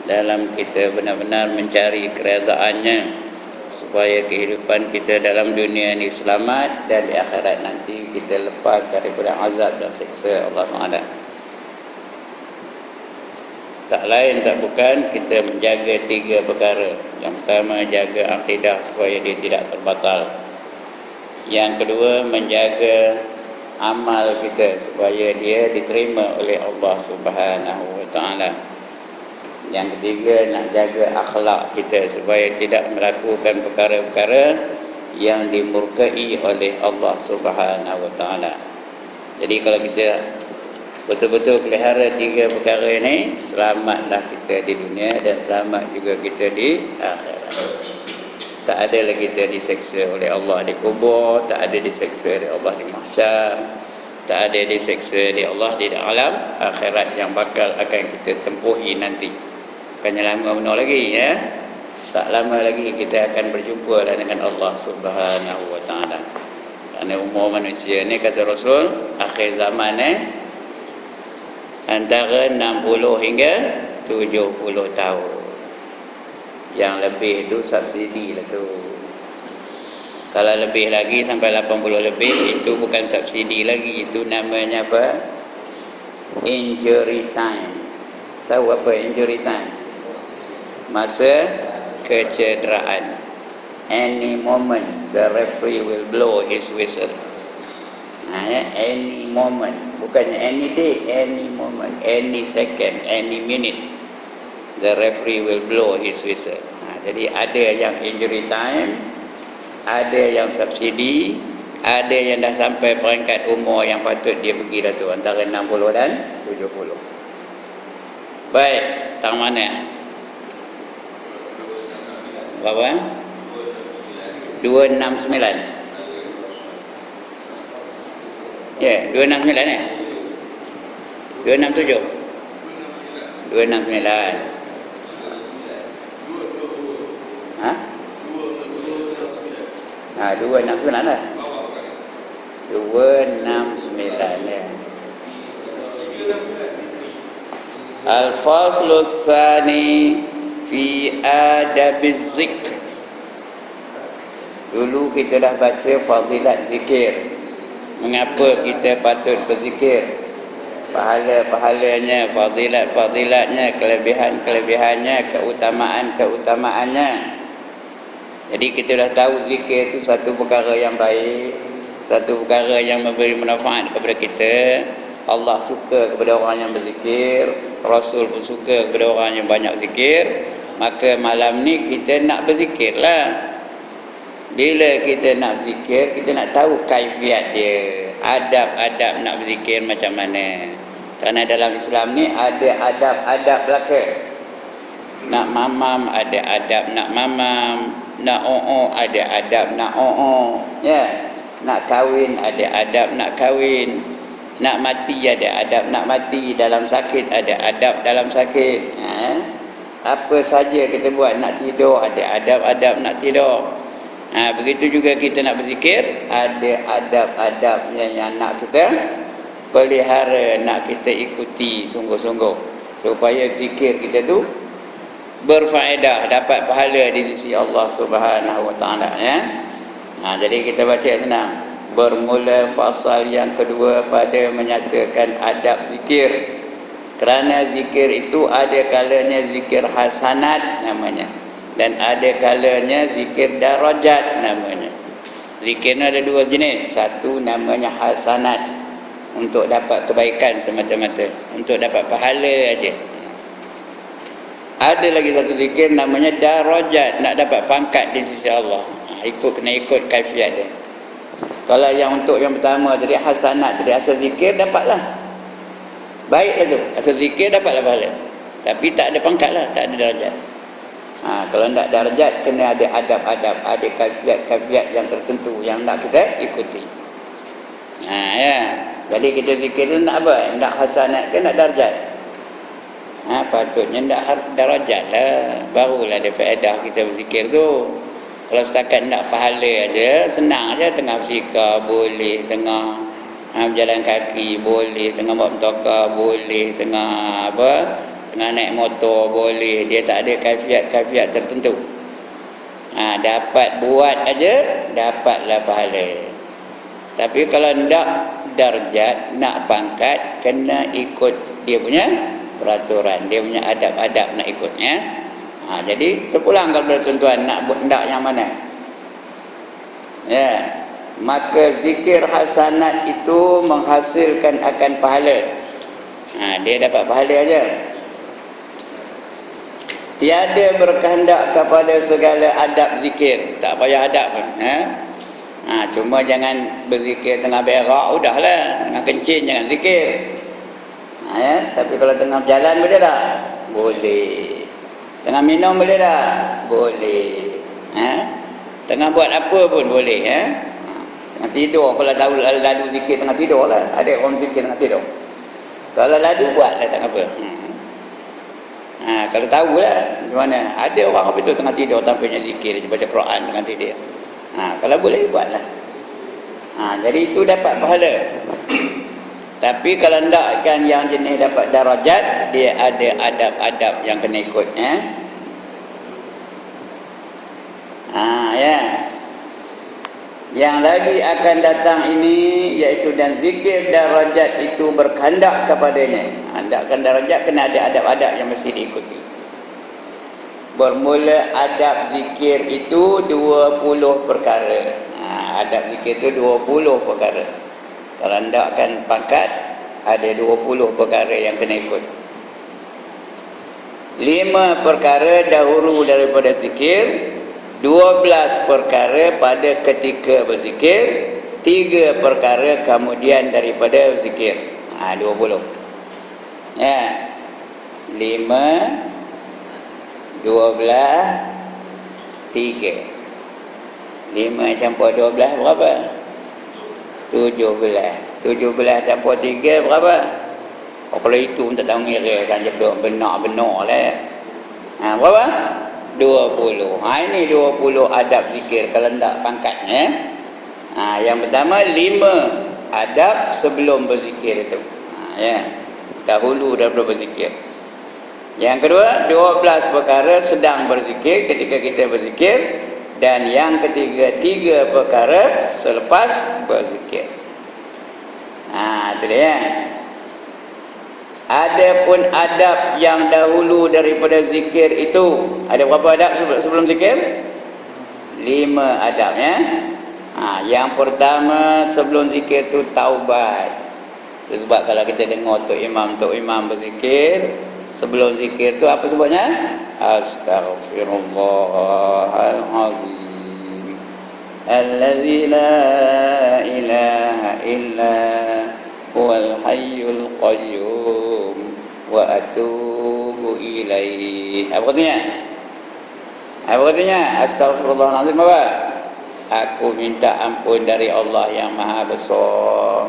dalam kita benar-benar mencari keredaannya, supaya kehidupan kita dalam dunia ini selamat dan di akhirat nanti kita lepas daripada azab dan siksa Allah Taala. Tak lain tak bukan kita menjaga 3 perkara. Yang pertama, jaga akidah supaya dia tidak terbatal. Yang kedua, menjaga amal kita supaya dia diterima oleh Allah Subhanahu wa taala. Yang ketiga, nak jaga akhlak kita supaya tidak melakukan perkara-perkara yang dimurkai oleh Allah Subhanahu wa taala. Jadi kalau kita betul-betul pelihara 3 perkara ini, selamatlah kita di dunia dan selamat juga kita di akhirat. Tak ada lagi kita diseksa oleh Allah di kubur, tak ada diseksa oleh Allah di mahsyar, tak ada diseksa oleh Allah di alam akhirat yang bakal akan kita tempuhi nanti. Bukannya lama benar lagi ya. Tak lama lagi kita akan berjumpa dengan Allah Subhanahu wa taala. Kerana umur manusia ni kata Rasul, akhir zaman antara 60 hingga 70 tahun. Yang lebih itu subsidi lah tu. Kalau lebih lagi sampai 80 lebih, itu bukan subsidi lagi, itu namanya apa? Injury time. Tahu apa injury time? Masa kecederaan. Any moment the referee will blow his whistle. Any moment, bukannya any day, any moment, any second, any minute, the referee will blow his whistle. Jadi ada yang injury time, ada yang subsidi, ada yang dah sampai peringkat umur yang patut dia pergi dah tu, antara 60 dan 70. Baik, tang mana? Berapa? 269. Ya, 269 267 269. Ha? 269 lah. 269 ya. Al-faslus tsani fi adabiz zikr. Dulu kita dah baca fadilat zikir. Mengapa kita patut berzikir? Pahala-pahalanya, fadilat-fadilatnya, kelebihan-kelebihannya, keutamaan-keutamaannya. Jadi kita dah tahu zikir itu satu perkara yang baik, satu perkara yang memberi manfaat kepada kita. Allah suka kepada orang yang berzikir, Rasul pun suka kepada orang yang banyak zikir. Maka malam ni kita nak berzikirlah. Bila kita nak berzikir, kita nak tahu kaifiat dia, adab-adab nak berzikir macam mana. Kerana dalam Islam ni ada adab-adab belaka. Nak mamam ada adab nak mamam, nak ada adab nak ya. Nak kahwin ada adab nak kahwin, nak mati ada adab nak mati, dalam sakit ada adab dalam sakit. Apa saja kita buat, nak tidur ada adab-adab nak tidur. Begitu juga kita nak berzikir, ada adab-adab yang nak kita pelihara, nak kita ikuti sungguh-sungguh, supaya zikir kita tu berfaedah, dapat pahala di sisi Allah Subhanahu wa taala ya. Jadi kita baca senang. Bermula fasal yang kedua pada menyatakan adab zikir. Kerana zikir itu ada kalanya zikir hasanat namanya, dan ada kalanya zikir darajat namanya. Zikir ni ada 2 jenis. Satu namanya hasanat, untuk dapat kebaikan semata-mata, untuk dapat pahala aja. Ada lagi satu zikir namanya darajat, nak dapat pangkat di sisi Allah. Kena ikut kaifiat dia. Kalau yang untuk yang pertama tadi hasanat tadi, asal zikir dapatlah, baiklah tu, asal zikir dapatlah pahala, tapi tak ada pangkat lah, tak ada darajat. Kalau tak darajat, kena ada adab-adab, ada kaifiat-kaifiat yang tertentu yang nak kita ikuti. Ya. Jadi kita zikir tu nak apa? Nak hasanat ke nak darjat? Patutnya nak darajat lah, barulah ada faedah kita berzikir tu. Kalau setakat nak pahala aja, senang aja, tengah berzikir boleh, tengah berjalan kaki boleh, tengah buat mentokar boleh, tengah tengah naik motor boleh, dia tak ada kaifiat tertentu. Dapat buat aja, dapatlah pahala. Tapi kalau ndak darjat, nak pangkat, kena ikut dia punya peraturan, dia punya adab-adab nak ikutnya. Jadi terpulang kalau tuan-tuan nak buat ndak yang mana. Ya. Maka zikir hasanat itu menghasilkan akan pahala. Dia dapat pahala aja. Tiada berkehendak kepada segala adab zikir. Tak payah adab pun. Cuma jangan berzikir tengah berak, udahlah. Tengah kencing jangan zikir. Tapi kalau tengah jalan boleh tak? Boleh. Tengah minum boleh tak? Boleh. Tengah buat apa pun boleh. Tengah tidur, kalau tahu lalu zikir tengah tidur lah. Ada orang zikir tengah tidur. Kalau lalu buatlah tak apa. Kalau tahu lah macam mana. Ada orang apa tu tengah tidur tampaknya zikir, baca Quran tengah tidur. Kalau boleh buatlah. Jadi itu dapat pahala. Tapi kalau tidak kan yang jenis dapat darajat, dia ada adab-adab yang kena ikut. Yang lagi akan datang ini iaitu dan zikir darajat itu berkehendak kepadanya. Hendakkan darajat kena ada adab-adab yang mesti diikuti. Bermula adab zikir itu 20 perkara. Adab zikir itu 20 perkara. Kalau hendakkan pangkat, ada 20 perkara yang kena ikut. 5 perkara dahulu daripada zikir, 12 perkara pada ketika berzikir, 3 perkara kemudian daripada zikir. 20. 5, 12, 3. 5 campur 12 berapa? 17. 17 campur 3 berapa? Kalau itu tak tahu ngira kan, benar-benar lah. Berapa? 20. Ini 20 adab zikir kalau tak pangkatnya. Yang pertama 5 adab sebelum berzikir itu. Dahulu daripada berzikir. Yang kedua 12 perkara sedang berzikir ketika kita berzikir, dan yang ketiga 3 perkara selepas berzikir. Itu dia. Adapun adab yang dahulu daripada zikir itu, ada berapa adab sebelum zikir? 5 adabnya. Yang pertama sebelum zikir tu taubat. Itu sebab kalau kita dengar Tok Imam berzikir, sebelum zikir tu apa sebutnya? Astaghfirullahalazim allazi la ilaha illa huwal hayyul qayyum wa atubu ilaih. Apa katanya? Astaghfirullahalazim apa? Aku minta ampun dari Allah yang maha besar.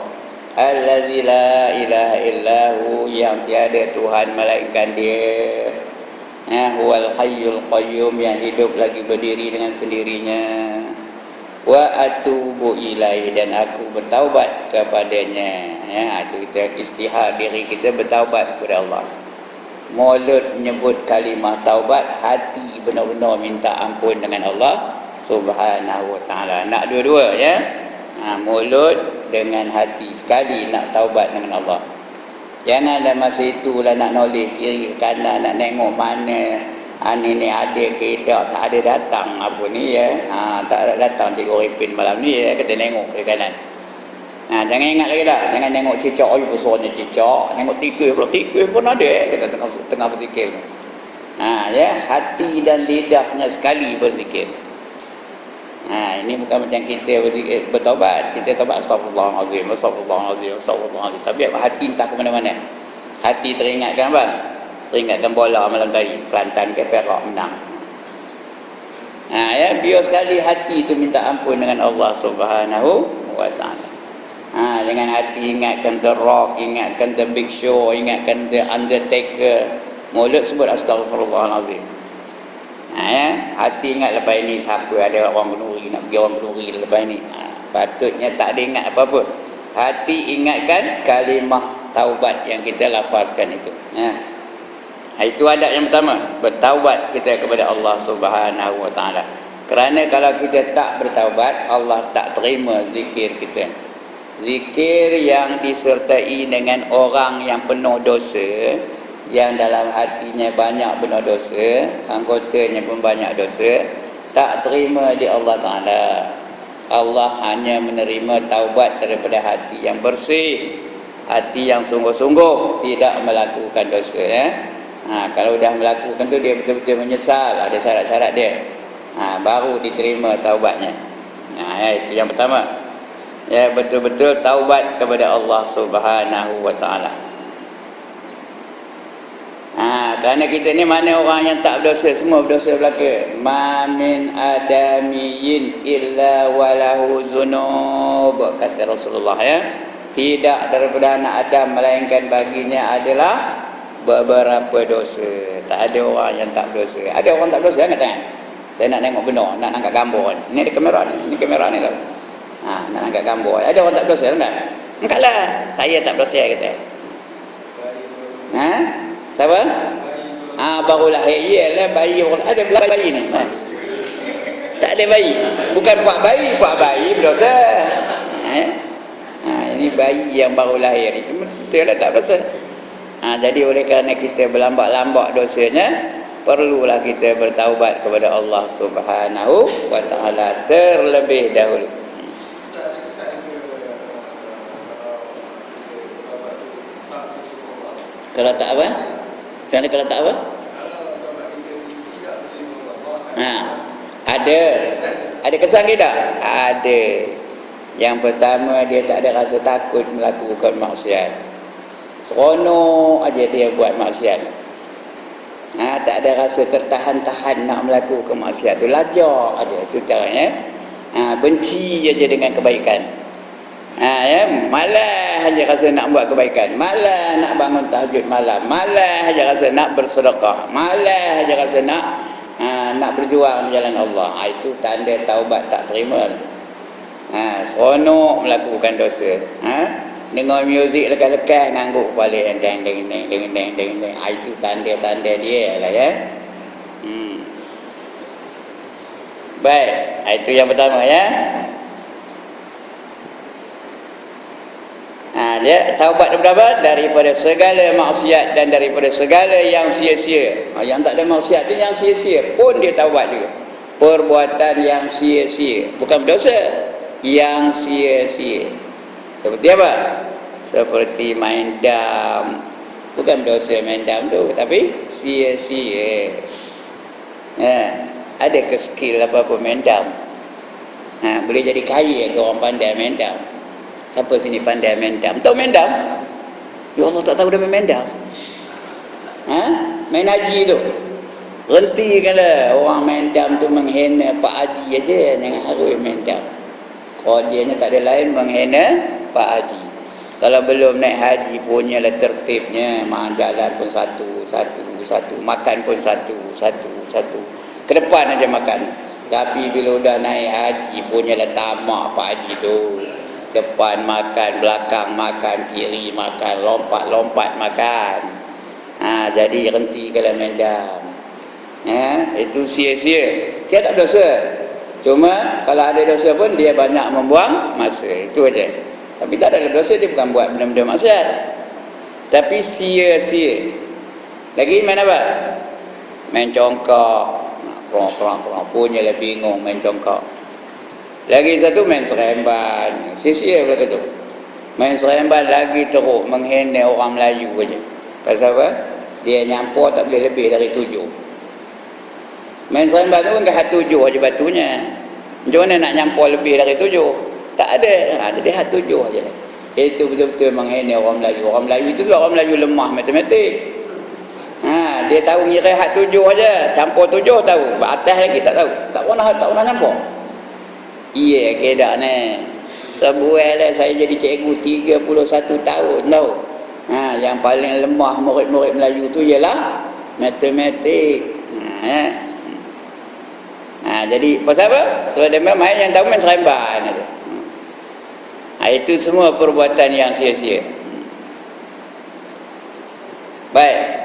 Allazi la ilaha illahu, yang tiada Tuhan melainkan dia. Huwal hayyul qayyum, yang hidup lagi berdiri dengan sendirinya. Wa atubu ilaih, dan aku bertaubat kepadanya. Itu kita istihar diri kita bertaubat kepada Allah. Mulut menyebut kalimah taubat, hati benar-benar minta ampun dengan Allah Subhanahu wa ta'ala. Nak dua-dua ya. Mulut dengan hati sekali nak taubat dengan Allah. Jangan dalam masa itulah nak noleh kiri kanan, nak tengok mana ni ada ke tak ada datang apa ni ya. Tak ada datang Cikgu Ripin malam ni ya, kita tengok kiri kanan. Jangan ingat lagi dah, jangan tengok cicak besarnya cicak, tengok tikus pun ada kita tengah berzikir. Ya, hati dan lidahnya sekali berzikir. Ini bukan macam kita bertaubat. Kita taubat astagfirullahalazim, astagfirullahalazim, astagfirullahalazim. Tapi hati entah ke mana-mana. Hati teringatkan apa? Teringatkan bola malam tadi, Kelantan ke Perak menang. Ya, biar sekali hati itu minta ampun dengan Allah Subhanahu wa ta'ala. Dengan hati ingatkan The Rock, ingatkan The Big Show, ingatkan The Undertaker. Mulut sebut astagfirullahalazim. Hati ingat lepas ini siapa ada orang kenduri, nak pergi orang kenduri lepas ini. Patutnya tak ada ingat apa-apa. Hati ingatkan kalimah taubat yang kita lafazkan itu. Itu adab yang pertama, bertaubat kita kepada Allah Subhanahu wa taala. Kerana kalau kita tak bertaubat, Allah tak terima zikir kita. Zikir yang disertai dengan orang yang penuh dosa, yang dalam hatinya banyak penuh dosa, anggotanya pun banyak dosa, tak terima di Allah Ta'ala. Allah hanya menerima taubat daripada hati yang bersih, hati yang sungguh-sungguh tidak melakukan dosa, ya. Kalau dah melakukan tu dia betul-betul menyesal, ada syarat-syarat dia, baru diterima taubatnya. Itu yang pertama, ya, betul-betul taubat kepada Allah Subhanahu wa taala. Kerana kita ni mana orang yang tak berdosa, semua berdosa belaka. Ma min adamiyin illa walahu zunub, kata Rasulullah, ya. Tidak daripada anak Adam melainkan baginya adalah beberapa dosa. Tak ada orang yang tak berdosa. Ada orang tak berdosa, jangan tanya. Saya nak tengok benar, nak angkat gambar ni. Ini ada kamera ni, ini kamera ni tau. Nak angkat gambar. Ada orang tak berdosa kan? Angkatlah. Saya tak berdosa kata. Siapa? Baru lahir. Iyalah bayi. Ada bayi ni. Tak ada bayi. Bukan pak bayi berdosa. Ini bayi yang baru lahir. Itu betul lah tak berdosa. Jadi oleh kerana kita berlambak-lambak dosanya, perlulah kita bertaubat kepada Allah Subhanahu wa taala terlebih dahulu. Kalau tak apa? Kalau tak apa? Ada kesan ke tak? Ada. Yang pertama, dia tak ada rasa takut melakukan maksiat. Seronok aja dia buat maksiat. Tak ada rasa tertahan-tahan nak melakukan maksiat tu, lajak aja, itu caranya. Benci aja dengan kebaikan. Ya, malah aja rasa nak buat kebaikan, malah nak bangun tahajud malam, malah aja rasa nak bersedekah, malah aja rasa nak berjuang di jalan Allah. Itu tanda taubat tak terima. Seronok melakukan dosa. Dengar muzik lekas-lekas, ngangguk kepala, deng. Itu tanda-tanda dia lah, ya. Baik, itu yang pertama, ya. Dia taubat daripada daripada segala maksiat dan daripada segala yang sia-sia. Yang tak ada maksiat tu, yang sia-sia pun dia taubat juga. Perbuatan yang sia-sia, bukan berdosa, yang sia-sia. Seperti apa? Seperti main dam. Bukan berdosa main dam tu, tapi sia-sia. Ada ke skill apa-apa main dam? Boleh jadi kaya ke orang pandai main dam? Siapa sini pandai main dam? Tahu main dam? Ya Allah, tak tahu dah main dam. Main haji tu. Hentikanlah orang main dam tu menghina Pak Haji aja, jangan harus main dam. Kerjanya tak ada lain menghina Pak Haji. Kalau belum naik haji punyalah tertibnya, jalan pun satu, makan pun satu. Ke depan aja makan. Tapi bila udah naik haji punyalah tamak Pak Haji tu. Depan makan, belakang makan, kiri makan, lompat-lompat makan. Jadi henti kalau main dam. Itu sia-sia. Tiada dosa. Cuma kalau ada dosa pun dia banyak membuang masa. Itu aja. Tapi tak ada dosa, dia bukan buat benda-benda maksiat, tapi sia-sia. Lagi main apa? Main congkak. Kerong punyalah bingung main congkak. Lagi satu main seremban. Sia-sia pula tu. Main seremban lagi teruk menghina orang Melayu aja. Pasal apa? Dia nyampur tak boleh lebih dari 7. Main seremban tu kan ke 7 aja batunya. Macam mana nak nyampur lebih dari 7? Tak ada. Jadi 7 aja dah. Itu betul-betul menghina orang Melayu. Orang Melayu itu sebab orang Melayu lemah matematik. Dia tahu ngira 7 aja, campur 7 tahu. Atas lagi tak tahu. Tak pernah nyampur. Iya kedak ni. Sebuah lah saya jadi cikgu 31 tahun tahu. Yang paling lemah murid-murid Melayu tu ialah matematik. Jadi pasal apa? Sebab dia main yang tahu main seremban aja. Itu semua perbuatan yang sia-sia. Baik.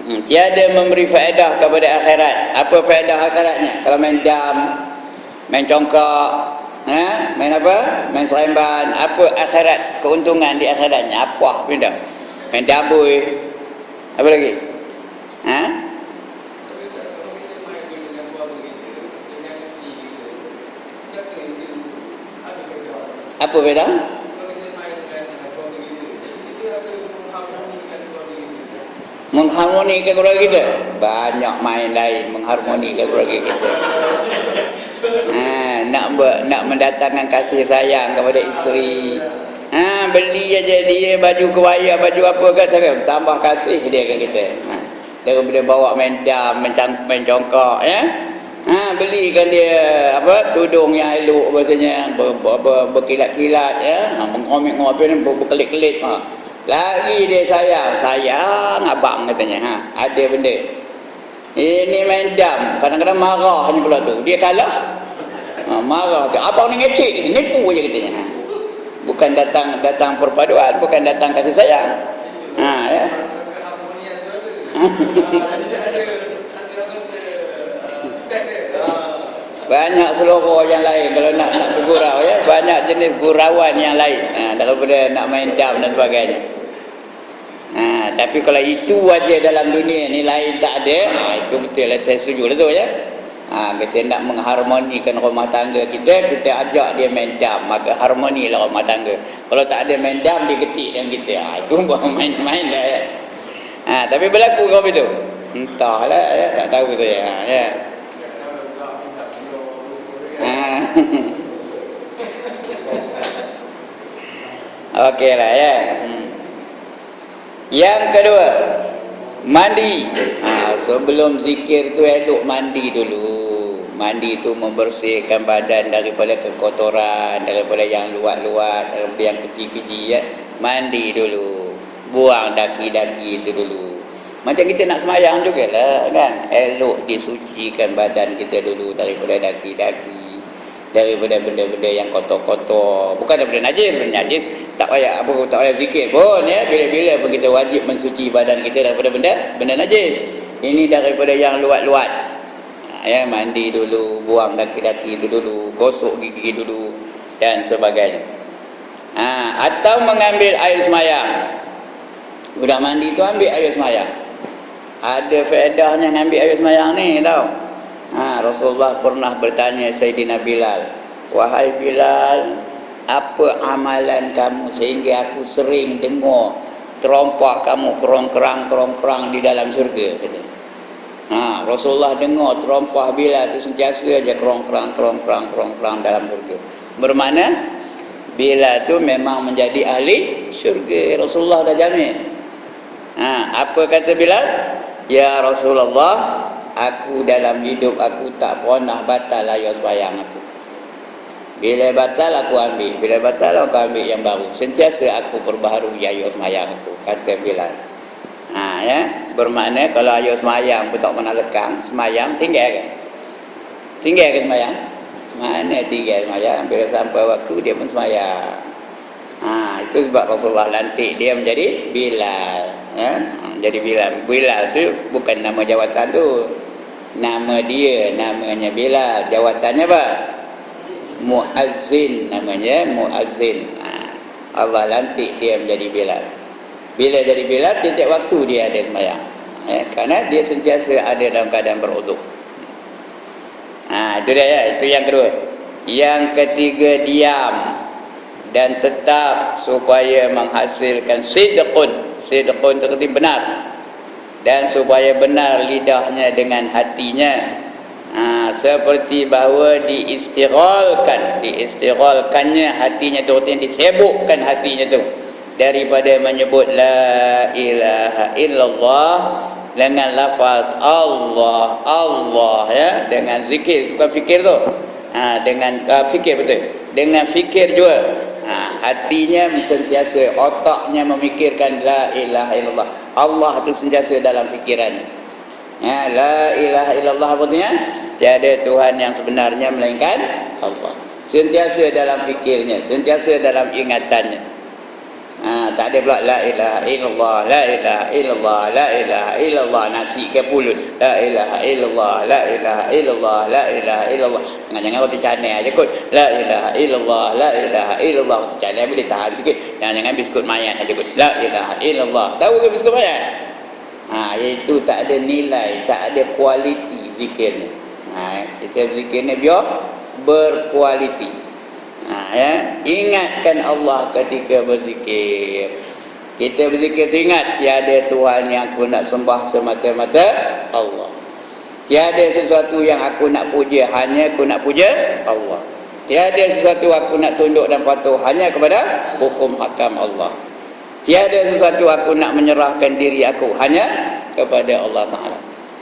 Tiada memberi faedah kepada akhirat. Apa faedah akhiratnya? Kalau main dam, main congkak, main apa? Main seremban. Apa akhirat? Keuntungan di akhiratnya apa? Pindah. Main dabui. Apa lagi? Apa beda? Mengharmonikan keluarga kita. Banyak main lain mengharmonikan keluarga kita. Nak mendatangkan kasih sayang kepada isteri. Beli aja dia baju kebaya, baju apa kata kan, tambah kasih dia kan kita. Daripada bawa main dam, main congkak ya. Belikan dia apa tudung yang elok bahasanya, berkilat-kilat ya, mengomik-ngomik berkelip-kelip. Lagi dia sayang abang katanya. Ada benda. Ini main dam, kadang-kadang marah ni pula tu. Dia kalah. Marah tu. Abang ni ngecek, nipu je katanya. Bukan datang perpaduan, bukan datang kasih sayang. Ya. Banyak seluruh yang lain kalau nak bergurau ya, banyak jenis gurauan yang lain daripada nak main dam dan sebagainya. Tapi kalau itu aja dalam dunia ni lain tak ada, itu betul lah, saya setuju lah tu ya. Kita nak mengharmonikan rumah tangga kita ajak dia main dam, maka harmonilah rumah tangga. Kalau tak ada main dam, dia ketik dengan kita. Itu bukan main-main lah ya. Tapi berlaku kau itu? Entahlah ya, tak tahu saya. Ya. Okey lah ya. Yang kedua, mandi. Sebelum zikir tu elok mandi dulu. Mandi tu membersihkan badan daripada kekotoran, daripada yang luat-luat, daripada yang kecil-kecil ya. Mandi dulu. Buang daki-daki itu dulu. Macam kita nak semayang jugalah kan. Elok disucikan badan kita dulu daripada daki-daki, daripada benda-benda yang kotor-kotor. Bukan daripada najis tak payah zikir pun ya. Bila-bila pun kita wajib mensuci badan kita daripada benda najis. Ini daripada yang luat-luat. Ya, mandi dulu, buang daki-daki itu dulu, gosok gigi dulu dan sebagainya. Atau mengambil air semayang. Sudah mandi tu ambil air semayang. Ada faedahnya ngambil air semayang ni tau. Rasulullah pernah bertanya Sayyidina Bilal, wahai Bilal, apa amalan kamu sehingga aku sering dengar terompah kamu kerong-kerang di dalam syurga, kata. Rasulullah dengar terompah Bilal tu sentiasa aja kerong-kerang dalam syurga. Bermakna Bilal tu memang menjadi ahli syurga. Rasulullah dah jamin. Apa kata Bilal? Ya Rasulullah, aku dalam hidup aku tak pernah batal ayat sembahyang aku. Bila batal aku ambil, bila batal aku ambil yang baru. Sentiasa aku perbaharui ayat sembahyang aku, kata Bilal. Ya, bermakna kalau ayat sembahyang pun tak pernah lekang, sembahyang tinggal ke? Tinggal ke sembahyang? Mana tinggal sembahyang? Bila sampai waktu dia pun sembahyang. Itu sebab Rasulullah lantik dia menjadi Bilal ya? Jadi Bilal tu bukan nama jawatan tu. Nama dia namanya Bilal. Jawatannya apa? Muazzin namanya, Muazzin. Allah lantik dia menjadi Bilal. Bila jadi Bilal, setiap waktu dia ada sembahyang. Kerana dia sentiasa ada dalam keadaan berwuduk. Itu dia ya, itu yang kedua. Yang ketiga, diam dan tetap supaya menghasilkan sidqun. Sidqun itu arti benar. Dan supaya benar lidahnya dengan hatinya. Seperti bahawa diistighalkannya hatinya tu, artinya disibukkan hatinya tu daripada menyebut la ilaha illallah dengan lafaz Allah ya, dengan zikir, bukan fikir tu. Dengan fikir betul. Dengan fikir juga. Hatinya sentiasa, otaknya memikirkan la ilaha illallah. Allah tu sentiasa dalam fikirannya. La ilaha illallah artinya tiada Tuhan yang sebenarnya melainkan Allah. Sentiasa dalam fikirnya, sentiasa dalam ingatannya. Tak ada pula la ilaha illallah, la ilaha illallah, la ilaha illallah, nasi ke pulut, la ilaha illallah, la ilaha illallah, la ilaha illallah. Jangan roti canai aja kot, la ilaha illallah, la ilaha illallah. Roti canai boleh tahan sikit. Jangan biskut mayat aja kot, la ilaha illallah. Tahu ke biskut mayat? Iaitu tak ada nilai, tak ada kualiti zikirnya. Kita zikirnya biar berkualiti. Ingatkan Allah ketika berzikir. Kita berzikir, ingat tiada Tuhan yang aku nak sembah semata-mata Allah. Tiada sesuatu yang aku nak puja, hanya aku nak puja Allah. Tiada sesuatu aku nak tunduk dan patuh, hanya kepada hukum hakam Allah. Tiada sesuatu aku nak menyerahkan diri aku, hanya kepada Allah Ta'ala.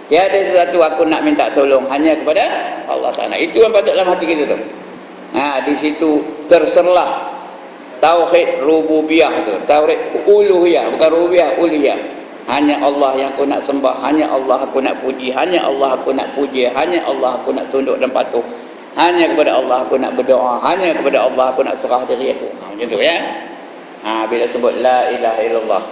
Tiada sesuatu aku nak minta tolong, hanya kepada Allah Ta'ala. Itu yang patut dalam hati kita tu. Di situ terserlah tauhid rububiyah tu, tauhid uluhiyah, bukan rububiyah, uluhiyah. Hanya Allah yang aku nak sembah, hanya Allah aku nak puji, hanya Allah aku nak puja, hanya Allah aku nak tunduk dan patuh, hanya kepada Allah aku nak berdoa, hanya kepada Allah aku nak serah diri aku. Macam tu ya. Bila sebut la ilaha illallah,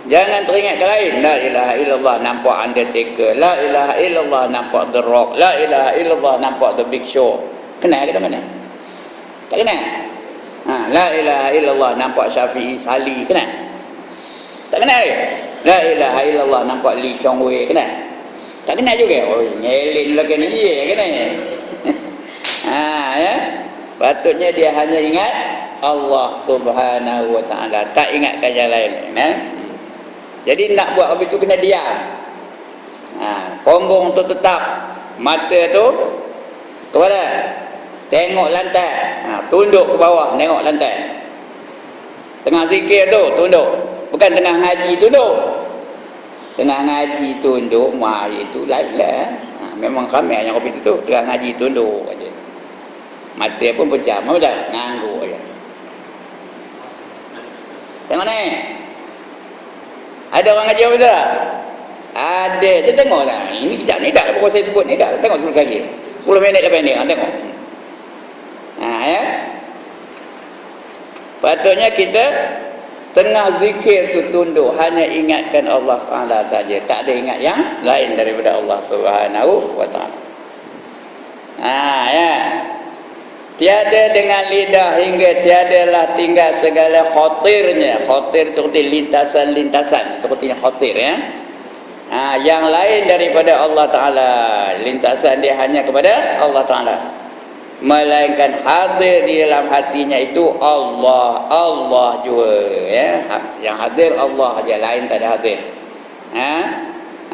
jangan teringat ke lain. La ilaha illallah nampak Undertaker, la ilaha illallah nampak The Rock, la ilaha illallah nampak The Big Show. Kenal ke mana? Tak kenal. La ilaha illallah nampak Syafi'i Sali, kenal? Tak kenal ke? La ilaha illallah nampak Lee Chong Wei, kenal? Tak kenal juga. Oh, ngelin lah kena ye, kenal? Ya. Patutnya dia hanya ingat Allah Subhanahu wa taala, tak ingatkan yang lain. Jadi nak buat begitu kena diam. Punggung tu tetap, mata tu kepada tengok lantai, tunduk ke bawah, tengok lantai. Tengah zikir tu tunduk, bukan tengah ngaji tunduk. Tengah ngaji tunduk, itu lain lah. Memang ramai yang kopi tu tengah ngaji tunduk aja. Mata pun pejam, macam nganggur aja. Tengok ni, ada orang ngaji apa tak? Ada, kita tengoklah. Ini kejap ni dah, apa saya sebut ni dah. Tengok 10 kali, 10 minit dah pendek, tengok. Ya. Patutnya kita tengah zikir tu tunduk, hanya ingatkan Allah SWT saja, tak ada ingat yang lain daripada Allah Subhanahu wa taala. Ya. Tiada dengan lidah hingga tiadalah tinggal segala khotirnya. Khotir itu arti lintasan-lintasan, itu artinya khotir ya. Yang lain daripada Allah Ta'ala, lintasan dia hanya kepada Allah Ta'ala, melainkan hadir di dalam hatinya itu Allah juga ya. Yang hadir Allah aja, lain tak ada hadir.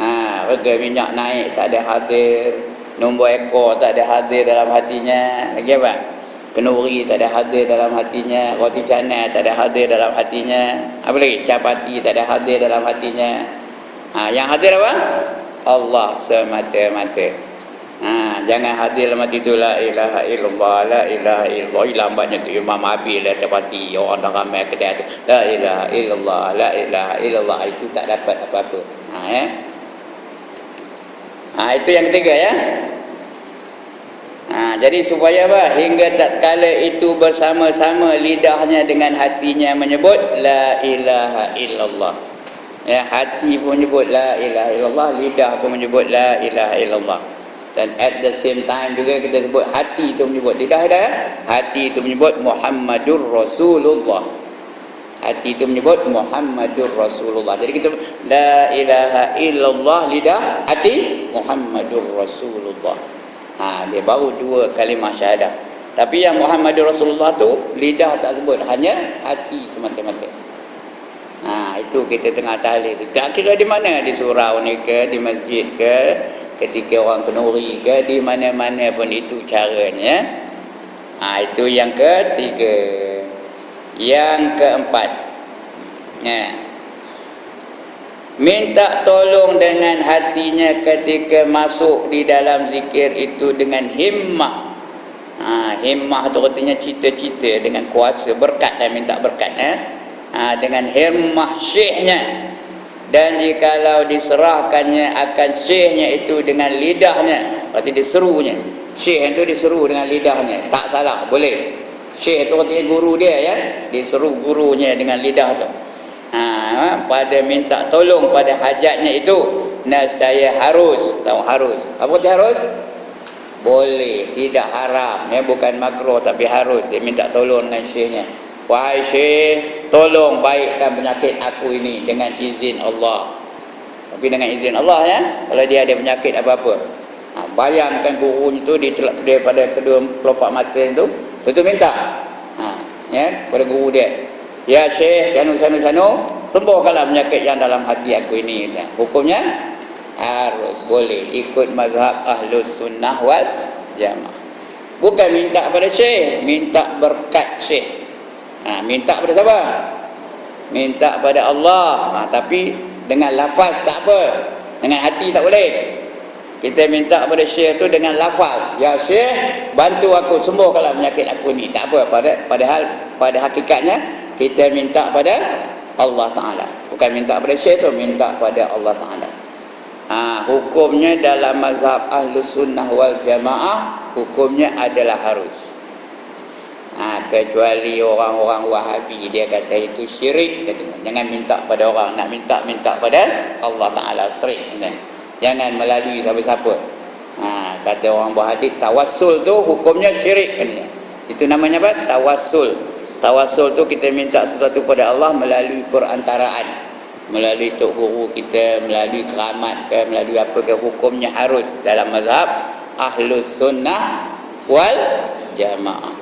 Harga minyak naik tak ada hadir, nombor ekor tak ada hadir dalam hatinya. Lagi apa? Kenuri tak ada hadir dalam hatinya, roti canai tak ada hadir dalam hatinya, apa lagi? Capati tak ada hadir dalam hatinya. Yang hadir apa? Allah semata-mata. Jangan hadir dalam hati tu la ilaha illallah, la ilaha illallah. Lambatnya tu Imam Abi lah terpati, orang dah ramai kedai tu la ilaha illallah, la ilaha illallah. Itu tak dapat apa-apa. Itu yang ketiga ya. Jadi supaya apa? Hingga tatkala itu bersama-sama lidahnya dengan hatinya menyebut la ilaha illallah. Ya, hati pun menyebut la ilaha illallah, lidah pun menyebut la ilaha illallah. Dan at the same time juga kita sebut hati itu menyebut lidah dah. Hati itu menyebut Muhammadur Rasulullah. Hati itu menyebut Muhammadur Rasulullah. Jadi kita la ilaha illallah lidah, hati Muhammadur Rasulullah. Dia baru 2 kalimah syahadah. Tapi yang Muhammadur Rasulullah tu lidah tak sebut, hanya hati semata-mata. Itu kita tengah tahlil tu. Tak kira di mana, di surau ni ke, di masjid ke, ketika orang kenuri ke, di mana-mana pun itu caranya. Itu yang ketiga. Yang keempat, minta tolong dengan hatinya ketika masuk di dalam zikir itu dengan himmah. Himmah tu artinya cita-cita, dengan kuasa berkat, dan minta berkat dengan himmah syekhnya. Dan jikalau diserahkannya akan syekhnya itu dengan lidahnya, berarti diserunya. Syekh itu diseru dengan lidahnya, tak salah, boleh. Syekh tu artinya guru dia ya. Dia seru gurunya dengan lidah tu. Pada minta tolong pada hajatnya itu nescaya harus. Tahu harus. Apa dia harus? Boleh, tidak haram ya, bukan makruh tapi harus. Dia minta tolong dengan syekhnya. Wahai syekh, tolong baikkan penyakit aku ini dengan izin Allah. Tapi dengan izin Allah ya. Kalau dia ada penyakit apa-apa. Bayangkan guru itu daripada kedua kelopak mata itu, itu minta. Ya, pada guru dia. Ya syekh, sanu, sembuhkanlah penyakit yang dalam hati aku ini. Hukumnya harus, boleh ikut mazhab Ahlus Sunnah wal Jamaah. Bukan minta pada syekh, minta berkat syekh. Minta pada siapa? Minta pada Allah. Tapi dengan lafaz tak apa, dengan hati tak boleh. Kita minta pada syekh tu dengan lafaz, ya syekh, bantu aku sembuhkanlah penyakit aku ni. Tak apa, padahal pada hakikatnya kita minta pada Allah Ta'ala. Bukan minta pada syekh tu, minta pada Allah Ta'ala. Hukumnya dalam mazhab Ahlus Sunnah wal Jamaah, hukumnya adalah harus. Kecuali orang-orang Wahabi, dia kata itu syirik. Jangan minta pada orang, nak minta pada Allah Ta'ala straight. Jangan melalui siapa-siapa. Kata orang berhadis, tawassul tu hukumnya syirik. Itu namanya apa? Tawassul. Tawassul tu kita minta sesuatu pada Allah melalui perantaraan, melalui tok guru kita, melalui keramat ke, melalui apa ke, hukumnya harus dalam mazhab Ahlus Sunnah wal Jamaah.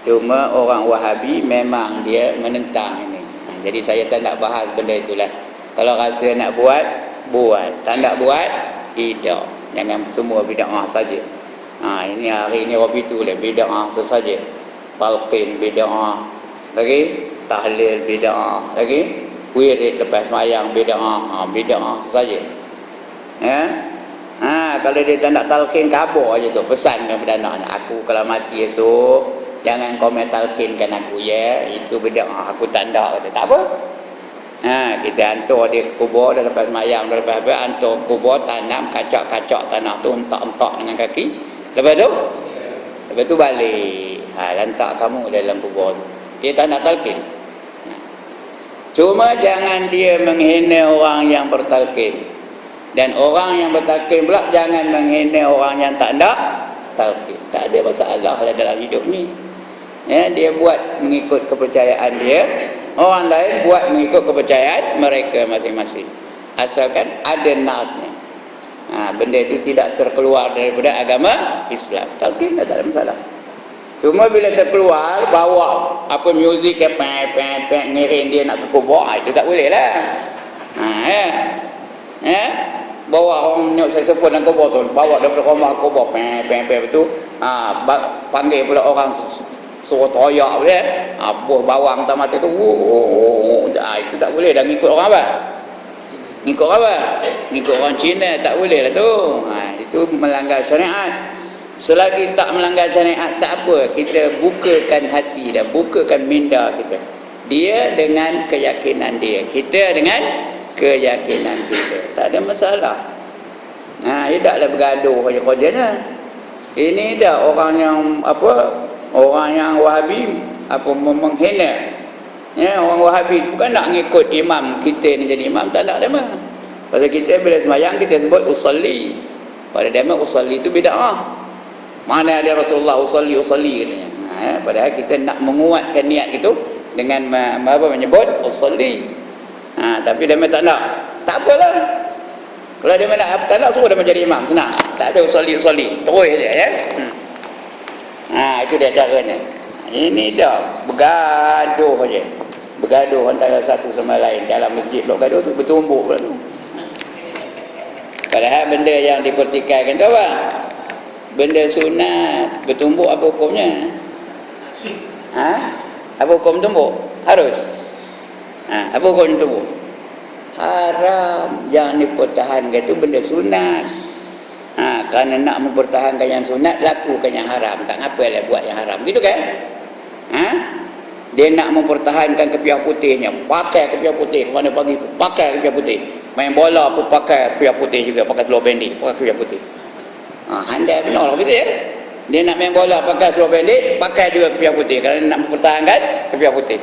Cuma orang Wahabi memang dia menentang ini. Jadi saya tak nak bahas benda itulah. Kalau rasa nak buat, buat. Tak nak buat, tidak. Jangan semua bid'ah saja. Ini hari ini Rabi tu lah, bid'ah sesaja. Talqin bid'ah. Lagi tahlil bid'ah. Lagi wirid lepas sembahyang bid'ah. Bid'ah sesaja. Ya. Kalau dia tak nak talqin, kabur aja tu. Pesan kepada anaknya, aku kalau mati esok, jangan kau talqinkan aku ya. Itu bid'ah, aku tak nak kata. Tak apa. Kita hantar dia ke kubur, dah lepas semayang, dah lepas apa, hantar kubur, tanam, kacak-kacak tanah tu, entak-entak dengan kaki. Lepas tu balik. Lantak kamu dalam kubur tu. Dia tak nak talqin. Cuma jangan dia menghina orang yang bertalqin. Dan orang yang bertalqin pula jangan menghina orang yang tak nak talqin. Tak ada masalah lah dalam hidup ni. Ya, dia buat mengikut kepercayaan dia. Orang lain buat mengikut kepercayaan mereka masing-masing. Asalkan ada nasnya. Benda itu tidak terkeluar daripada agama Islam. Talqin tak ada masalah. Cuma bila terkeluar, bawa apa muzik yang ngiring dia nak ke kubur, itu tak boleh lah. Bawa orang nyok saxophone dalam kubur tu, bawa daripada rumah kubur, betul. Panggil pula orang suruh toyak boleh. Buah bawang tak mata tu. Itu tak boleh dah. Ngikut orang apa? Ngikut apa? Ngikut orang Cina, tak boleh lah tu. Itu melanggar syariat. Selagi tak melanggar syariat, tak apa. Kita bukakan hati dan bukakan minda kita. Dia dengan keyakinan dia, kita dengan keyakinan kita. Tak ada masalah. Dia taklah bergaduh kerjanya. Ini dah orang yang apa? Orang yang Wahabi apa menghina. Ya, orang Wahabi tu bukan nak ngikut imam kita ni jadi imam, tak nak dia mah. Pasal kita bila sembahyang kita sebut usolli. Pada dia mah usolli tu bid'ah. Mana ada Rasulullah usolli katanya. Padahal kita nak menguatkan niat itu dengan apa menyebut usolli. Tapi dia mah tak nak. Tak apalah. Kalau dia mah nak tak nak, suruh dia menjadi imam, senang. Tak ada usolli. Terus aja ya. Itu dia caranya. Ini dah bergaduh aja. Bergaduh antara satu sama lain dalam masjid. Bergaduh tu bertumbuk pula tu. Padahal benda yang dipertikaikan tu apa? Benda sunat. Bertumbuk apa hukumnya? Apa hukum tumbuk? Harus. Apa hukum tumbuk? Haram. Yang dipertahankan tu benda sunat. Kerana nak mempertahankan yang sunat, lakukan yang haram. Tak ngapalah buat yang haram. Gitu kan? Dia nak mempertahankan kepiah putihnya, pakai kepiah putih. Mana pagi pakai kepiah putih. Main bola pun pakai kepiah putih juga, pakai seluar pendek, pakai kepiah putih. Handai benar lah betul ya? Dia nak main bola pakai seluar pendek, pakai juga kepiah putih kerana nak mempertahankan kepiah putih.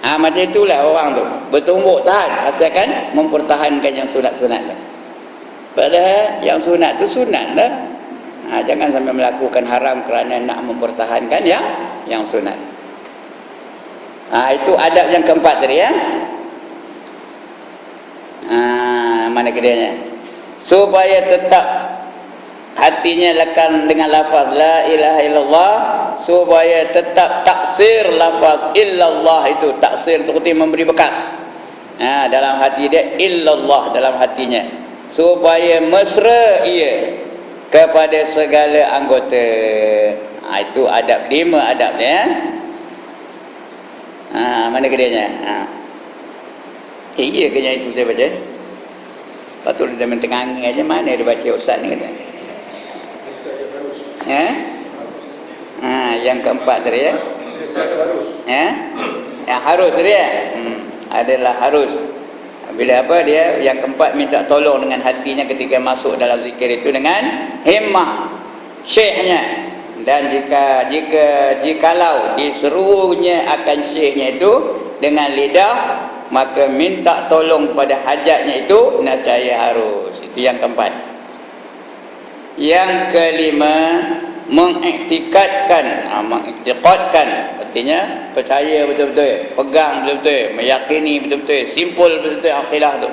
Macam itulah orang tu bertumbuk tahan asalkan mempertahankan yang sunat-sunat tu. Padahal yang sunat tu sunat dah. Jangan sampai melakukan haram kerana nak mempertahankan yang sunat. Itu adab yang keempat tadi ya. Mana kedainya? Supaya tetap hatinya lekan dengan lafaz la ilaha illallah, supaya tetap taksir lafaz illallah itu. Taksir itu arti memberi bekas dalam hati dia, illallah dalam hatinya, supaya mesra ia kepada segala anggota. Itu adab, 5 adabnya. Mana kedainya? Iya ke yang itu saya baca? Patut dia mentengangi aja, mana dia baca ustaz ni kata. Yang keempat tadi ya. Yang harus dia. Adalah harus. Bila apa dia? Yang keempat minta tolong dengan hatinya ketika masuk dalam zikir itu dengan himmah syekhnya. Dan jikalau diserunya akan syekhnya itu dengan lidah, maka minta tolong pada hajatnya itu nescaya harus. Itu yang keempat. Yang kelima, mengiktikadkan, artinya percaya betul-betul, pegang betul-betul, meyakini betul-betul, simpul betul-betul akidah tu.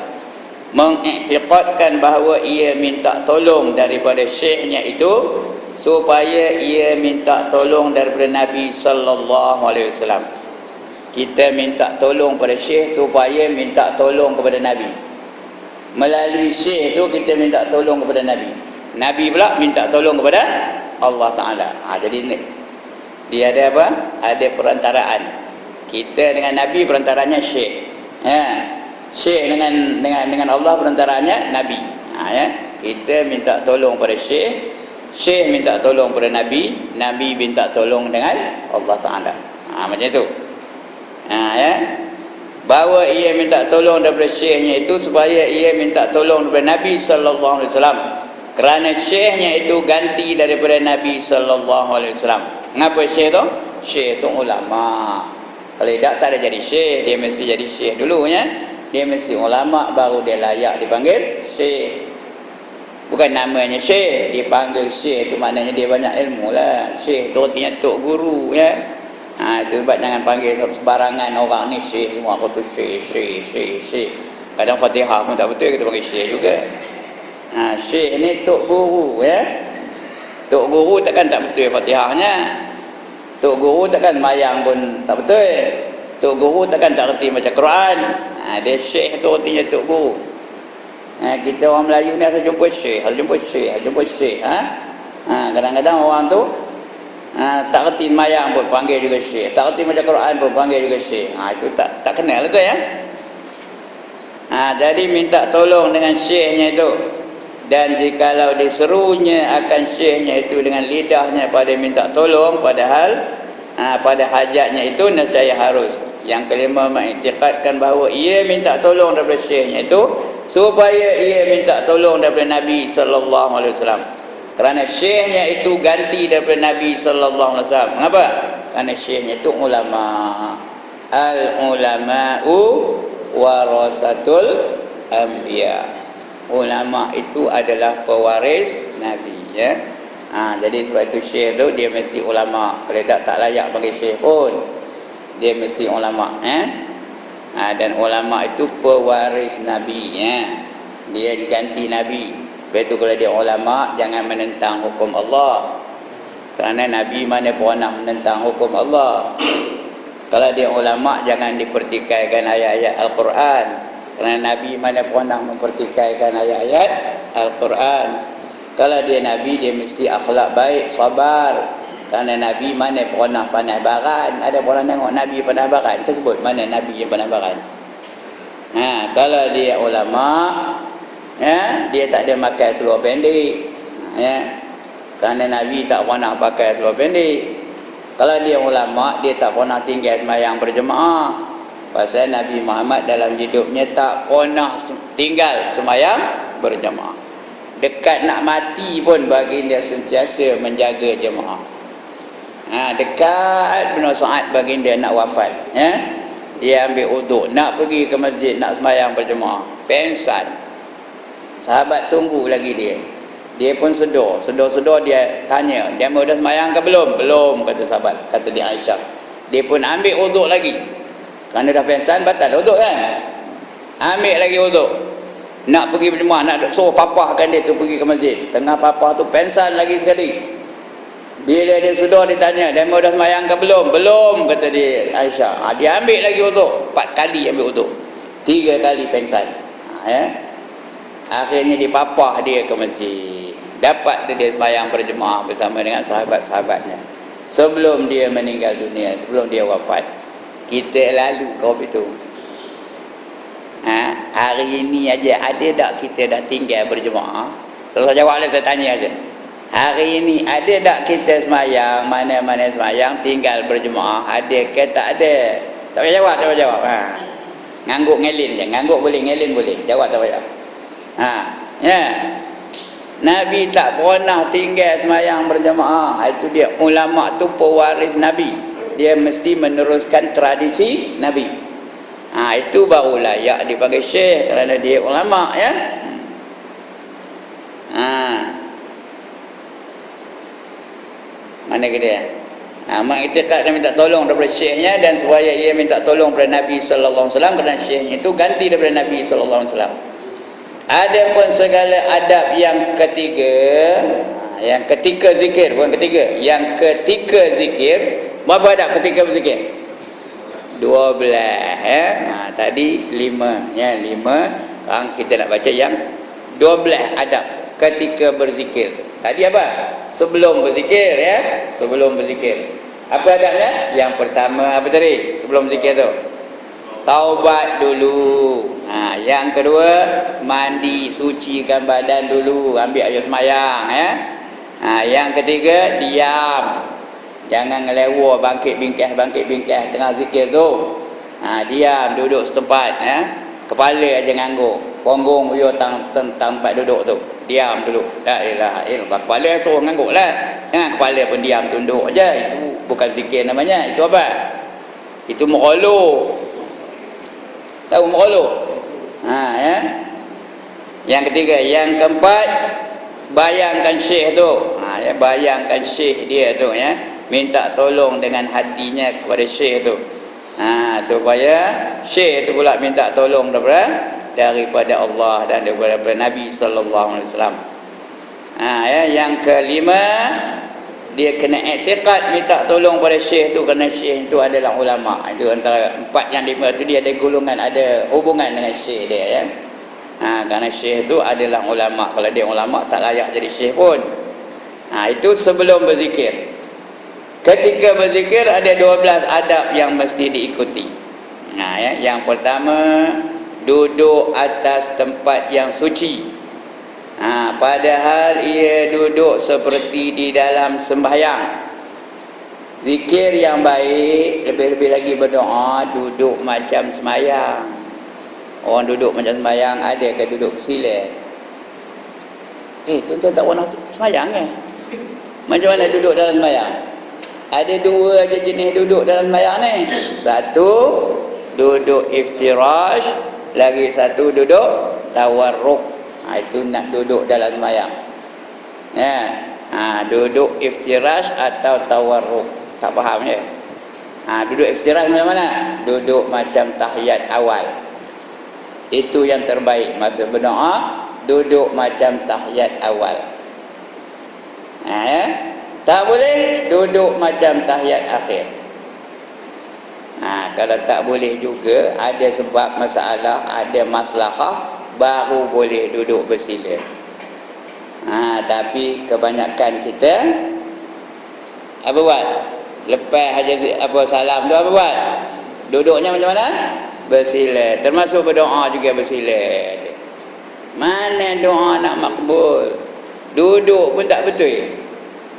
Mengiktikadkan bahawa ia minta tolong daripada syekhnya itu, supaya ia minta tolong daripada Nabi sallallahu alaihi wasallam. Kita minta tolong pada syekh supaya minta tolong kepada Nabi. Melalui syekh tu kita minta tolong kepada Nabi. Nabi pula minta tolong kepada Allah Ta'ala. Jadi dia ada apa? Ada perantaraan. Kita dengan Nabi perantaranya syekh. Syekh dengan Allah perantaranya Nabi. Kita minta tolong pada syekh, syekh minta tolong pada Nabi, Nabi minta tolong dengan Allah Ta'ala. Macam itu. Bahawa ia minta tolong daripada syekhnya itu supaya ia minta tolong daripada Nabi sallallahu alaihi wasallam, kerana syekhnya itu ganti daripada Nabi sallallahu alaihi wasallam. Kenapa syekh tu? Syekh tu ulama. Kalau tak ada jadi syekh, dia mesti jadi syekh dulu ya. Dia mesti ulama baru dia layak dipanggil syekh. Bukan namanya syekh, dipanggil syekh itu maknanya dia banyak ilmu lah. Syekh tu artinya tok guru ya. Itu sebab jangan panggil sebarangan orang ni syekh semua. Aku tu syekh. Kadang Fatihah pun tak betul, kita panggil syekh juga. Syekh ni tok guru ya. Tok guru takkan tak betul Fatihahnya. Tok guru takkan mayang pun tak betul. Tok guru takkan tak reti macam Quran. Dia syekh tu artinya tok guru. Kita orang Melayu ni asal jumpa syekh. Kadang-kadang orang tu tak reti mayang pun panggil juga syekh, tak reti macam Quran pun panggil juga syekh. Itu tak kenal tu ya. Jadi minta tolong dengan syekhnya itu, dan jikalau diserunya akan syekhnya itu dengan lidahnya pada minta tolong, padahal pada hajatnya itu nescaya harus. Yang kelima, mengiktikadkan bahawa ia minta tolong daripada syekhnya itu supaya ia minta tolong daripada Nabi sallallahu alaihi wasallam, kerana syekhnya itu ganti daripada Nabi sallallahu alaihi wasallam. Kenapa? Kerana syekhnya itu ulama. Al-ulama'u warasatul anbiya. Ulama itu adalah pewaris Nabi ya. Jadi sebab itu syekh tu dia mesti ulama. Kalau tak layak bagi syekh pun, dia mesti ulama dan ulama itu pewaris Nabi ya. Dia diganti Nabi. Lepas itu kalau dia ulama, jangan menentang hukum Allah, kerana Nabi mana pernah menentang hukum Allah. Kalau dia ulama, jangan dipertikaikan ayat-ayat Al-Quran, kerana Nabi mana pernah mempertikaikan ayat-ayat Al-Quran. Kalau dia Nabi, dia mesti akhlak baik, sabar, kerana Nabi mana pernah panah baran. Ada pernah tengok Nabi panah baran? Saya sebut mana Nabi yang panah baran. Kalau dia ulama, dia tak ada pakai seluar pendek kerana Nabi tak pernah pakai seluar pendek. Kalau dia ulama, dia tak pernah tinggal sembahyang berjemaah, pasal Nabi Muhammad dalam hidupnya tak pernah tinggal sembahyang berjemaah. Dekat nak mati pun baginda sentiasa menjaga jemaah. Dekat benar saat baginda nak wafat, ya. Dia ambil uduk, nak pergi ke masjid, nak sembahyang berjemaah, pengsan. Sahabat tunggu lagi dia. Dia pun sedar dia tanya, dia mau dah sembahyang ke belum? Belum, kata sahabat, kata dia Aisyah. Dia pun ambil uduk lagi. Kerana dah pengsan, batal uduk kan? Ambil lagi uduk. Nak pergi berjemaah, nak suruh papahkan dia tu pergi ke masjid. Tengah papah tu pengsan lagi sekali. Bila dia sedar, dia tanya, dia mau dah sembahyang ke belum? Belum, kata dia Aisyah. Dia ambil lagi uduk. 4 kali ambil uduk. 3 kali pengsan. Ya. Akhirnya dipapah dia ke masjid. Dapat dia sembahyang berjemaah bersama dengan sahabat-sahabatnya. Sebelum dia meninggal dunia, sebelum dia wafat. Kita lalu kau itu. Hari ini aja ada tak kita dah tinggal berjemaah? Terus jawablah, saya tanya aja. Hari ini ada tak kita sembahyang, mana-mana sembahyang tinggal berjemaah? Ada ke tak ada? Tak payah jawab, tak payah jawab. Ngangguk ngelin je. Ngangguk boleh, ngelin boleh. Jawab tak payah. Ya. Nabi tak pernah tinggal sembahyang berjemaah. Itu dia, ulama tu pewaris Nabi. Dia mesti meneruskan tradisi Nabi. Itu baru layak dipanggil syekh kerana dia ulama, ya. Mana ke dia? Mak itikad dia minta tolong daripada syekhnya, dan supaya ia minta tolong daripada Nabi sallallahu alaihi wasallam, kerana syekhnya itu ganti daripada Nabi sallallahu alaihi wasallam. Adapun segala adab yang ketiga, yang ketika zikir, bukan ketiga, yang ketika zikir, berapa adab ketika berzikir? 12, ya. Tadi 5, ya, 5. Sekarang kita nak baca yang 12 adab ketika berzikir. Tadi apa? Sebelum berzikir, ya. Sebelum berzikir. Apa adabnya? Yang pertama apa tadi? Sebelum zikir tu, taubat dulu. Yang kedua, mandi, sucikan badan dulu, ambil air sembahyang, ya. Yang ketiga, diam. Jangan ngelewa, bangkit bingkih tengah zikir tu. Diam, duduk setempat, ya. Kepala aja ngangguk, punggung uyuh tempat duduk tu. Diam dulu. La ilaha illallah. Kepala suruh ngangguklah. Jangan kepala pun diam, tunduk aja. Itu bukan zikir namanya. Itu apa? Itu mughulu. Tahu mughulu? Ya. Yang ketiga, yang keempat, bayangkan syekh tu. Ya, bayangkan syekh dia tu, ya. Minta tolong dengan hatinya kepada syekh tu. Supaya syekh tu pula minta tolong daripada Allah dan daripada Nabi sallallahu alaihi wasallam. Ya, yang kelima, dia kena i'tiqad minta tolong pada syekh tu, kerana syekh tu adalah ulama. Itu antara 4 yang 5 tu, dia ada golongan, ada hubungan dengan syekh dia, ya. Kerana syekh tu adalah ulama. Kalau dia ulama tak layak jadi syekh pun. Itu sebelum berzikir. Ketika berzikir ada 12 adab yang mesti diikuti. Ya, yang pertama, duduk atas tempat yang suci. Padahal ia duduk seperti di dalam sembahyang. Zikir yang baik, lebih-lebih lagi berdoa, duduk macam sembahyang. Orang duduk macam sembahyang, ada ke duduk bersila? Tuan-tuan tak pernah sembahyang ke? Macam mana duduk dalam sembahyang? Ada 2 aja jenis duduk dalam sembahyang ni. Satu, duduk iftirash. Lagi satu, duduk tawarruk. Itu nak duduk dalam sembahyang, ya. Duduk iftirash atau tawarruk, tak faham je. Duduk iftirash macam mana? Duduk macam tahiyat awal. Itu yang terbaik masa berdoa, duduk macam tahiyat awal. Ya. Tak boleh duduk macam tahiyat akhir. Kalau tak boleh juga, ada sebab masalah, ada maslahah, baru boleh duduk bersila. Tapi kebanyakan kita apa buat? Lepas salam tu apa buat? Duduknya macam mana? Bersila. Termasuk berdoa juga bersila. Mana doa nak makbul? Duduk pun tak betul.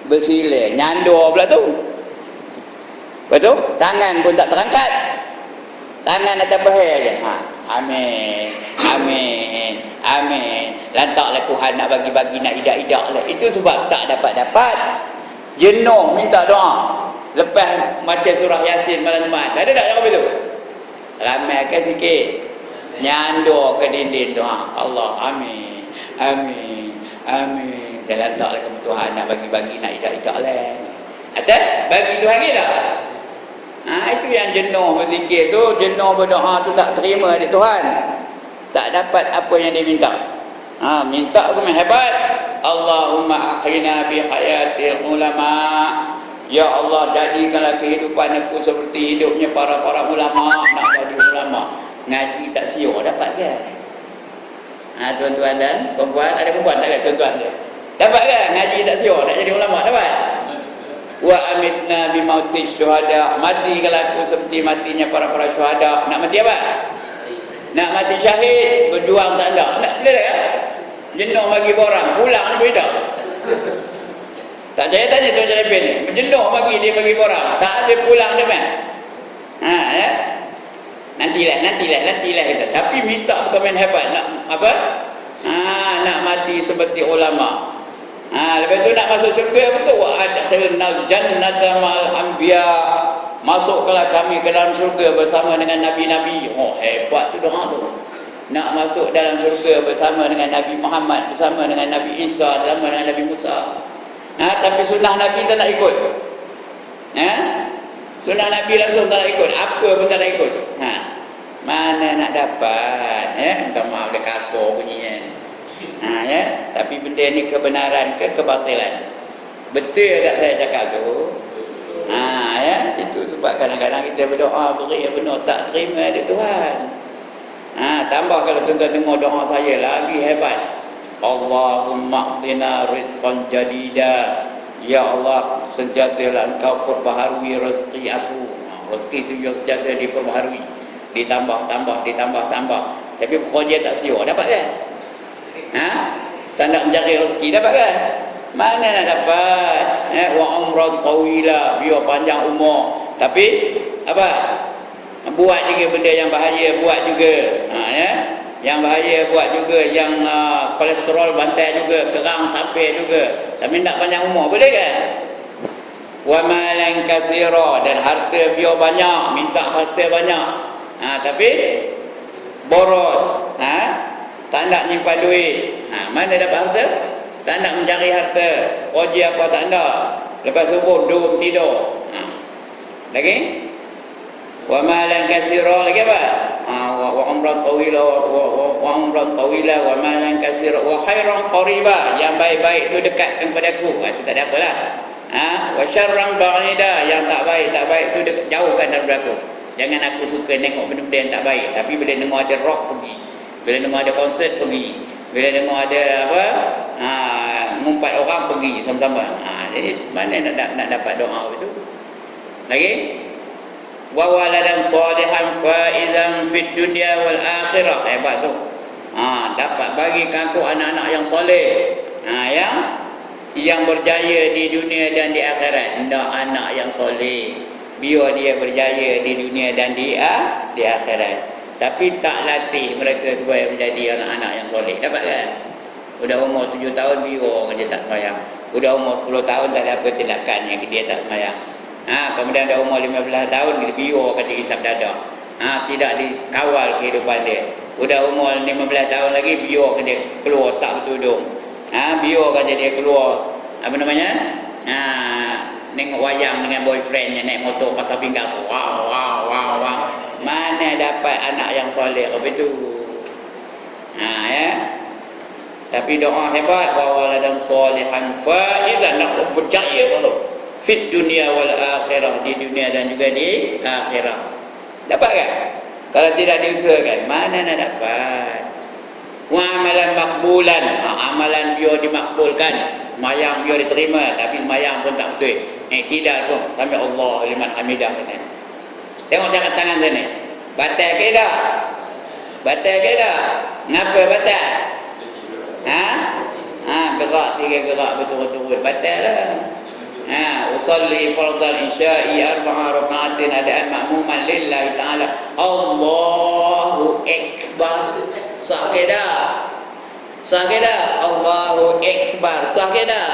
Bersila, nyandur pula tu. Betul? Tangan pun tak terangkat. Tangan atas paha aja. Amin. Amin. Amin. Lantaklah Tuhan nak bagi-bagi, nak idak-idak lah. Itu sebab tak dapat-dapat. Jenuh minta doa. lepas baca surah Yasin malam Jumaat. Ada tak cakap itu? Ramaikan sikit. Nyandor ke dinding tu. Allah, amin. Amin. Amin. Jalan tak lah kamu Tuhan nak bagi-bagi, nak idak-idak lah. Ada? Bagi Tuhan ke tak? Itu yang jenuh berzikir tu, jenuh berdoa tu tak terima dari Tuhan. Tak dapat apa yang dia minta. Minta pun hebat. Allahumma akhina bi hayatil ulama. Ya Allah, jadikanlah kehidupan aku seperti hidupnya para-para ulama. Nak jadi ulama. Ngaji tak siur dapat ke? Tuan-tuan dan perempuan, ada perempuan tak ada tuan-tuan dia? Dapat ke? Ngaji tak siur, nak jadi ulama dapat? Wa amitna bi mautis syuhada. Mati kalau aku seperti matinya para-para syuhada. Nak mati apa? Nak mati syahid, berjuang tak ada. Nak boleh tak? Jenuh bagi borang, pulang ni beda. Tak saya tanya tuan Jalipin ni, jenuh bagi dia bagi borang, tak ada pulang dia kan? Ya? Nantilah kata. Tapi minta bukan main hebat. Nak apa? Nak mati seperti ulama. Lepas tu nak masuk syurga betul. Wa adkhilnal jannata ma'al anbiya. Masukkanlah kami ke dalam syurga bersama dengan nabi-nabi. Oh, hebat tu doa tu. Nak masuk dalam syurga bersama dengan Nabi Muhammad, bersama dengan Nabi Isa, bersama dengan Nabi Musa. Tapi sunnah Nabi tak nak ikut. Sunnah Nabi langsung tak nak ikut. Apa pun tak nak ikut. Mana nak dapat? Minta maaf dia kasar bunyinya. Tapi benda ni kebenaran ke kebatilan? Betul tak saya cakap tu? Itu sebab kadang-kadang kita berdoa beri yang benar tak terima dari Tuhan. Tambah kalau tuan-tuan dengar doa saya lagi hebat. Allahumma a'tina rizqan jadida. Ya Allah, sentiasalah engkau perbaharui rezeki aku. Rezeki itu yang sentiasa diperbaharui, ditambah. Tapi kerja tak siur, dapat kan? Tak nak mencari rezeki, dapat kan? Mana nak dapat? Wa umran tawila, biar panjang umur. Tapi apa? Buat juga benda yang bahaya, buat juga. Yang bahaya buat juga, yang kolesterol bantai juga, kerang tampil juga. Tapi nak panjang umur, boleh kan? Wa malan katsira, dan harta biar banyak, minta harta banyak. Tapi boros. Tak nak nyimpan duit. Mana dapat harta? Tak nak mencari harta. Kerja apa tak ada. Lepas subuh dum tidur. Lagi? Wa malan katsira, lagi apa? Wa umran tawila, wa umran tawila, wa malan katsira, wa khairan qariba, yang baik-baik tu dekatkan padaku. Itu tak ada apalah. Wa syarran ba'ida, yang tak baik tu jauhkan daripada aku. Jangan aku suka tengok benda-benda yang tak baik. Tapi bila dengar ada rock pergi, bila dengar ada konsert pergi, bila dengar ada apa, ngumpat orang pergi sama-sama. Jadi mana nak dapat doa itu? Lagi? Wa waladan salihan faizan fid dunya wal akhirah. Hebat tu. Dapat bagikan aku anak-anak yang soleh. Yang berjaya di dunia dan di akhirat. Hendak anak yang soleh, biar dia berjaya di dunia dan di akhirat. Tapi tak latih mereka supaya menjadi anak-anak yang soleh. Dapat kan? Udah umur 7 tahun biar dia tak sembahyang. Udah umur 10 tahun tak ada apa tindakan yang dia tak sembahyang. Kemudian dah umur 15 tahun dia biar kata isap dada. Tidak dikawal kehidupan dia. Udah umur 15 tahun lagi biar dia keluar tak bertudung. Biar kata dia keluar apa namanya? Tengok wayang dengan boyfriendnya naik motor patah pinggang. Wow. Mana dapat anak yang soleh apa itu? Tapi doa hebat, wa waladan salihan faizan, nak berjaya betul. Fit dunia wal akhirah, di dunia dan juga di akhirat. Dapat kan? Kalau tidak diusahakan, mana nak dapat? Wa amalan makbulan, amalan biar dimakbulkan. Semayang biar diterima, tapi semayang pun tak betul. Tidak pun, sampai Allah liman hamidah. Tengok jangan tangan sini. Batal ke tak? Batal ke tak? Ngapa batal? Gerak 3 gerak betul-betul. Batal lah. Usalli fardal isya'i 4 rakaatin adaan ma'muman lillahi ta'ala. Allahu akbar. Sah ke dah? Sah ke dah? Allahu akbar. Sah ke dah?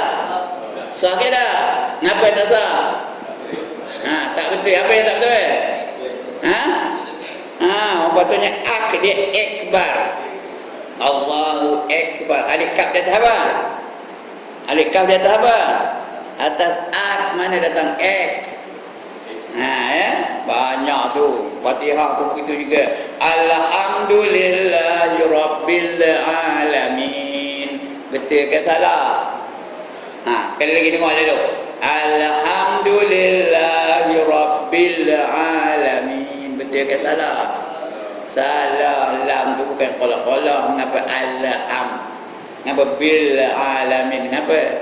Sah ke dah? Kenapa tak sah? Tak betul. Apa yang tak betul? Patutnya dia akbar. Allahu akbar. Alif kaf di atas apa? Alif kaf di atas apa? Atas ak mana datang ek. Banyak tu. Fatihah pun begitu juga. Alhamdulillahi rabbil alamin. Betul ke salah? Sekali lagi dengar dulu. Alhamdulillahi rabbil alamin. Betul ke salah? Salah. Lam tu bukan qala-qala. Mengapa alham? Mengapa bil alamin? Mengapa?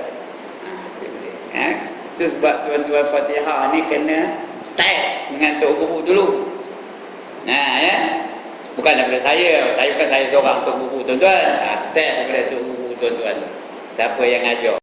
Itu sebab tuan-tuan Fatihah ni kena test dengan Tok Guru dulu. Bukan daripada saya. Saya bukan saya seorang Tok Guru tuan-tuan. Test daripada Tok Guru tuan-tuan. Siapa yang ajar?